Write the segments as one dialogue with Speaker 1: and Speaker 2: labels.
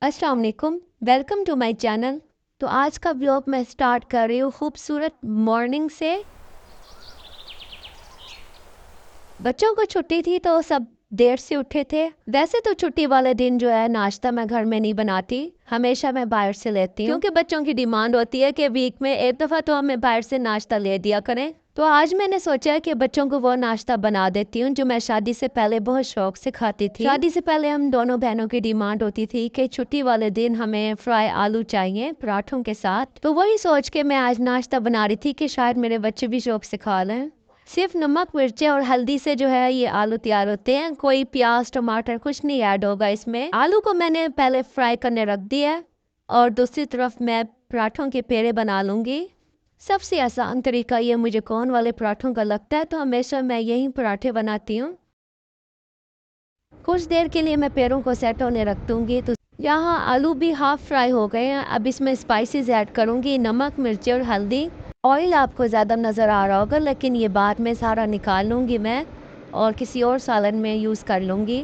Speaker 1: अस्सलाम वालेकुम, welcome to my channel. तो आज का ब्लॉग मैं स्टार्ट कर रही हूँ खूबसूरत मॉर्निंग से। बच्चों को छुट्टी थी तो सब देर से उठे थे। वैसे तो छुट्टी वाले दिन जो है नाश्ता मैं घर में नहीं बनाती, हमेशा मैं बाहर से लेती हूँ, क्योंकि बच्चों की डिमांड होती है कि वीक में एक दफ़ा तो हमें बाहर से नाश्ता ले दिया करें। तो आज मैंने सोचा कि बच्चों को वो नाश्ता बना देती हूँ जो मैं शादी से पहले बहुत शौक से खाती थी। शादी से पहले हम दोनों बहनों की डिमांड होती थी कि छुट्टी वाले दिन हमें फ्राई आलू चाहिए पराठों के साथ। तो वही सोच के मैं आज नाश्ता बना रही थी कि शायद मेरे बच्चे भी शौक से खा लें। सिर्फ नमक मिर्चें और हल्दी से जो है ये आलू तैयार होते हैं, कोई प्याज टमाटर कुछ नहीं ऐड होगा इसमें। आलू को मैंने पहले फ्राई करने रख दिया है और दूसरी तरफ मैं पराठों के पेड़े बना लूँगी। सबसे आसान तरीका ये मुझे कौन वाले पराठों का लगता है, तो हमेशा मैं यही पराठे बनाती हूँ। कुछ देर के लिए मैं पेड़ों को सेट होने रख दूँगी। तो यहाँ आलू भी हाफ फ्राई हो गए हैं। अब इसमें स्पाइसेस ऐड करूँगी, नमक मिर्ची और हल्दी। ऑयल आपको ज़्यादा नज़र आ रहा होगा, लेकिन ये बाद में सारा निकाल लूँगी मैं और किसी और सालन में यूज़ कर लूँगी।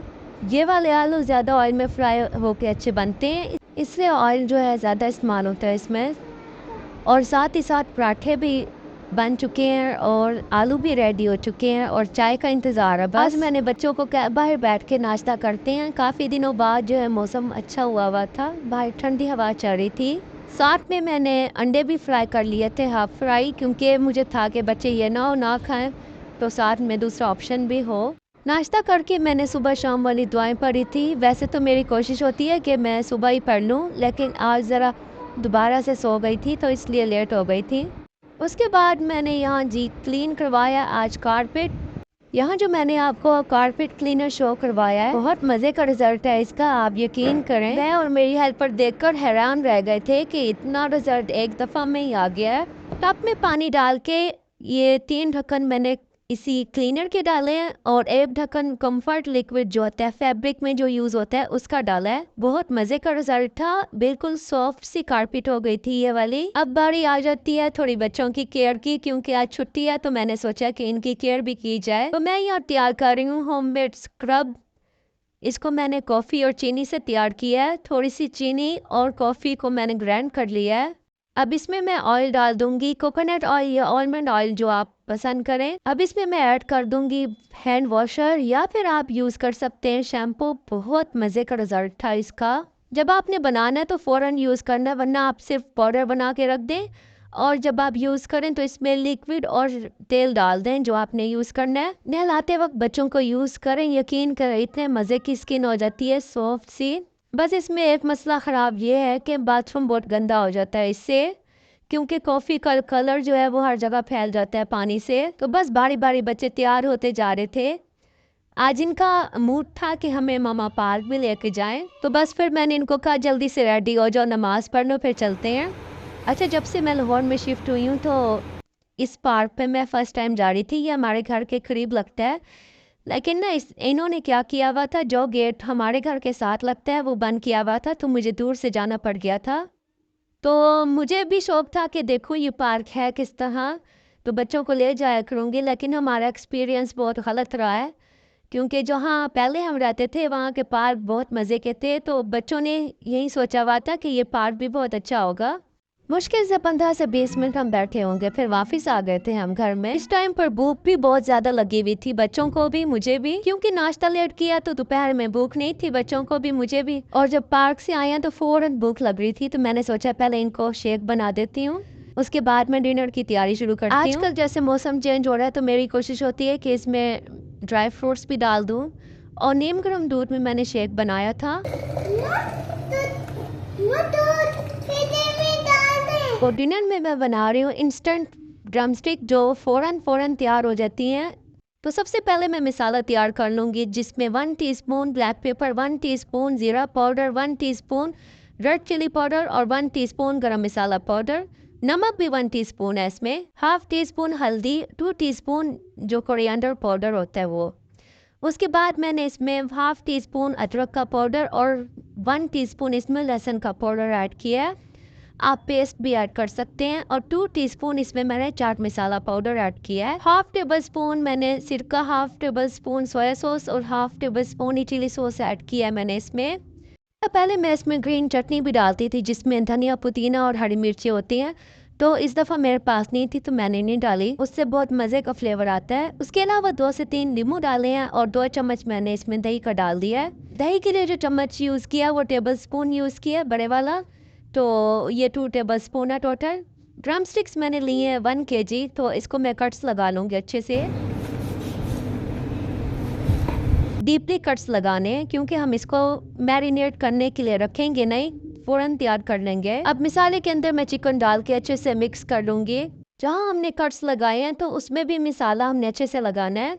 Speaker 1: ये वाले आलू ज़्यादा ऑयल में फ्राई होके अच्छे बनते हैं, इसलिए ऑयल जो है ज़्यादा इस्तेमाल होता है इसमें। और साथ ही साथ पराठे भी बन चुके हैं और आलू भी रेडी हो चुके हैं और चाय का इंतज़ार है। आज मैंने बच्चों को बाहर बैठ के नाश्ता करते हैं। काफ़ी दिनों बाद जो है मौसम अच्छा हुआ था, बाहर ठंडी हवा चल रही थी। साथ में मैंने अंडे भी फ्राई कर लिए थे, हाफ फ्राई, क्योंकि मुझे था कि बच्चे ये ना खाएं, तो साथ में दूसरा ऑप्शन भी हो। नाश्ता करके मैंने सुबह शाम वाली दुआएं पढ़ी थी। वैसे तो मेरी कोशिश होती है कि मैं सुबह ही पढ़ लूँ, लेकिन आज ज़रा दोबारा से सो गई थी तो इसलिए लेट हो गई थी। उसके बाद मैंने यहाँ जी क्लीन करवाया आज कारपेट। यहाँ जो मैंने आपको कारपेट क्लीनर शो करवाया है, बहुत मज़े का रिजल्ट है इसका, आप यकीन करें। मैं और मेरी हेल्पर देखकर हैरान रह गए थे कि इतना रिजल्ट एक दफ़ा में ही आ गया है। टब में पानी डाल के ये 3 ढक्कन मैंने इसी क्लीनर के डाले हैं और एक ढक्कन कंफर्ट लिक्विड जो होता है फैब्रिक में जो यूज़ होता है उसका डाला है। बहुत मज़े का रिजल्ट था, बिल्कुल सॉफ्ट सी कारपेट हो गई थी ये वाली। अब बारी आ जाती है थोड़ी बच्चों की केयर की, क्योंकि आज छुट्टी है तो मैंने सोचा कि इनकी केयर भी की जाए। तो मैं यहाँ तैयार कर रही हूँ होममेड स्क्रब। इसको मैंने कॉफ़ी और चीनी से तैयार किया है। थोड़ी सी चीनी और कॉफ़ी को मैंने ग्राइंड कर लिया है। अब इसमें मैं ऑयल डाल दूंगी, कोकोनट ऑयल या आलमंड ऑयल जो आप पसंद करें। अब इसमें मैं ऐड कर दूंगी हैंड वॉशर, या फिर आप यूज़ कर सकते हैं शैम्पू। बहुत मज़े का रिजल्ट था इसका। जब आपने बनाना है तो फ़ौरन यूज़ करना है, वरना आप सिर्फ पाउडर बना के रख दें और जब आप यूज़ करें तो इसमें लिक्विड और तेल डाल दें जो आपने यूज़ करना है। नहलाते वक्त बच्चों को यूज़ करें, यकीन करें इतने मज़े की स्किन हो जाती है, सॉफ्ट सी। बस इसमें एक मसला ख़राब ये है कि बाथरूम बहुत गंदा हो जाता है इससे, क्योंकि कॉफ़ी का कलर जो है वो हर जगह फैल जाता है पानी से। तो बस बारी बारी बच्चे तैयार होते जा रहे थे। आज इनका मूड था कि हमें मामा पार्क भी लेके जाएं, तो बस फिर मैंने इनको कहा जल्दी से रेडी हो जाओ, नमाज़ पढ़ लो फिर चलते हैं। अच्छा, जब से मैं लाहौर में शिफ्ट हुई हूँ तो इस पार्क पे मैं फ़र्स्ट टाइम जा रही थी। ये हमारे घर के करीब लगता है, लेकिन ना इन्होंने क्या किया हुआ था, जो गेट हमारे घर के साथ लगता है वो बंद किया हुआ था, तो मुझे दूर से जाना पड़ गया था। तो मुझे भी शौक था कि देखो ये पार्क है किस तरह, तो बच्चों को ले जाया करूँगी। लेकिन हमारा एक्सपीरियंस बहुत गलत रहा है, क्योंकि जहाँ पहले हम रहते थे वहाँ के पार्क बहुत मज़े के थे, तो बच्चों ने यही सोचा हुआ था कि ये पार्क भी बहुत अच्छा होगा। मुश्किल से 15 से 20 मिनट हम बैठे होंगे, फिर वापस आ गए थे हम घर में। इस टाइम पर भूख भी बहुत ज़्यादा लगी हुई थी, बच्चों को भी मुझे भी, क्योंकि नाश्ता लेट किया तो दोपहर में भूख नहीं थी, बच्चों को भी मुझे भी। और जब पार्क से आए तो फ़ौरन भूख लग रही थी, तो मैंने सोचा पहले इनको शेक बना देती हूँ, उसके बाद मैं डिनर की तैयारी शुरू करती हूँ। आजकल जैसे मौसम चेंज हो रहा है तो मेरी कोशिश होती है कि इसमें ड्राई फ्रूट्स भी डाल दूँ, और नीम गर्म दूध में मैंने शेक बनाया था। तो डिनर में मैं बना रही हूँ इंस्टेंट ड्रमस्टिक जो फ़ौरन तैयार हो जाती हैं। तो सबसे पहले मैं मसाला तैयार कर लूँगी, जिसमें 1 टीस्पून ब्लैक पेपर, 1 टीस्पून ज़ीरा powder, 1 teaspoon red chilli powder और 1 टीस्पून गरम मसाला पाउडर। नमक भी 1 टीस्पून है इसमें, हाफ टी स्पून हल्दी, 2 टीस्पून जो कोरिएंडर पाउडर होता है वो। उसके बाद मैंने इसमें हाफ टी स्पून अदरक का पाउडर और 1 टीस्पून इसमें लहसुन का पाउडर ऐड किया है। आप पेस्ट भी ऐड कर सकते हैं। और 2 टीस्पून इसमें मैंने चाट मसाला पाउडर ऐड किया है। हाफ टेबल स्पून मैंने सिरका, half table spoon soya sauce और हाफ टेबल स्पून ही चिली सॉस ऐड किया है मैंने इसमें। पहले मैं इसमें ग्रीन चटनी भी डालती थी जिसमें धनिया पुदीना और हरी मिर्ची होती हैं, तो इस दफ़ा मेरे पास नहीं थी तो मैंने नहीं डाली, उससे बहुत मज़े का फ्लेवर आता है। उसके अलावा 2 से 3 नींबू डाले हैं और 2 चम्मच मैंने इसमें दही का डाल दिया है। दही के लिए जो चम्मच यूज़ किया वो टेबल स्पून यूज़ किया बड़े वाला, तो ये 2 टेबल स्पून है टोटल। ड्रम स्टिक्स मैंने लिए हैं 1 केजी, तो इसको मैं कट्स लगा लूँगी अच्छे से। डीपली कट्स लगाने हैं क्योंकि हम इसको मैरिनेट करने के लिए रखेंगे नहीं, फ़ौरन तैयार कर लेंगे। अब मिसाले के अंदर मैं चिकन डाल के अच्छे से मिक्स कर लूँगी। जहाँ हमने कट्स लगाए हैं तो उसमें भी मिसाला हमने अच्छे से लगाना है।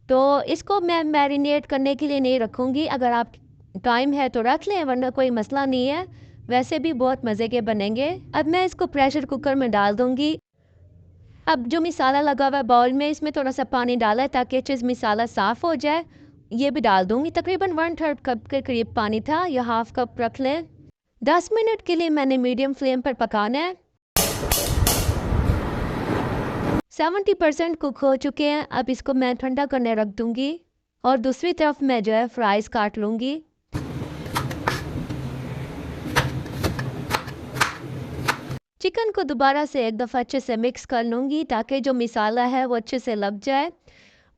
Speaker 1: तो इसको मैं मैरिनेट करने के लिए नहीं रखूँगी, अगर आप टाइम है तो रख लें वरना कोई मसला नहीं है, वैसे भी बहुत मज़े के बनेंगे। अब मैं इसको प्रेशर कुकर में डाल दूँगी। अब जो मिसाला लगा हुआ है बाउल में, इसमें थोड़ा-सा पानी डाला है ताकि अच्छे से मिसाला साफ़ हो जाए। ये भी डाल दूँगी, तकरीबन 1/3 कप के करीब पानी था या हाफ़ कप रख लें। 10 मिनट के लिए मैंने मीडियम फ्लेम पर पकाना है। 70% कुक हो चुके हैं, अब इसको मैं ठंडा करने रख दूँगी और दूसरी तरफ मैं जो है फ्राइज़ काट लूँगी। चिकन को दोबारा से एक दफ़ा अच्छे से मिक्स कर लूँगी ताकि जो मिसाला है वो अच्छे से लग जाए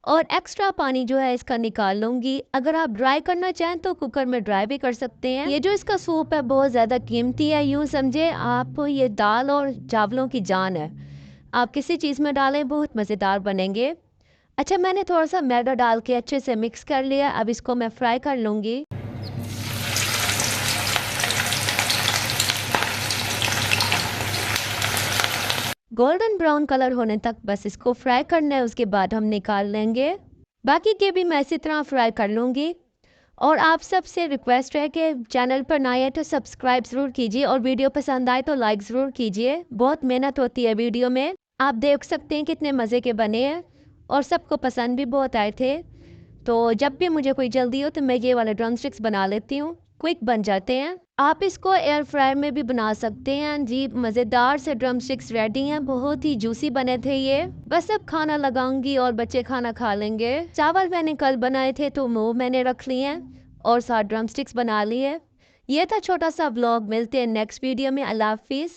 Speaker 1: और एक्स्ट्रा पानी जो है इसका निकाल लूँगी। अगर आप ड्राई करना चाहें तो कुकर में ड्राई भी कर सकते हैं। ये जो इसका सूप है बहुत ज़्यादा कीमती है, यूँ समझे आप ये दाल और चावलों की जान है। आप किसी चीज़ में डालें बहुत मज़ेदार बनेंगे। अच्छा, मैंने थोड़ा सा मैदा डाल के अच्छे से मिक्स कर लिया, अब इसको मैं फ्राई कर लूँगी। गोल्डन ब्राउन कलर होने तक बस इसको फ्राई करना है, उसके बाद हम निकाल लेंगे। बाकी के भी मैं इसी तरह फ्राई कर लूँगी। और आप सबसे रिक्वेस्ट है कि चैनल पर नए आए तो सब्सक्राइब ज़रूर कीजिए और वीडियो पसंद आए तो लाइक ज़रूर कीजिए। बहुत मेहनत होती है वीडियो में, आप देख सकते हैं कितने मज़े के बने हैं और सबको पसंद भी बहुत आए थे। तो जब भी मुझे कोई जल्दी हो तो मैं ये वाले ड्रम स्टिक्स बना लेती हूँ, क्विक बन जाते हैं। आप इसको एयर फ्रायर में भी बना सकते हैं जी। मज़ेदार से ड्रम स्टिक्स रेडी हैं, बहुत ही जूसी बने थे ये। बस अब खाना लगाऊंगी और बच्चे खाना खा लेंगे। चावल मैंने कल बनाए थे तो वो मैंने रख लिए हैं और साथ ड्रम स्टिक्स बना लिए। ये था छोटा सा व्लॉग, मिलते हैं नेक्स्ट वीडियो में। अल्लाह हाफिज़।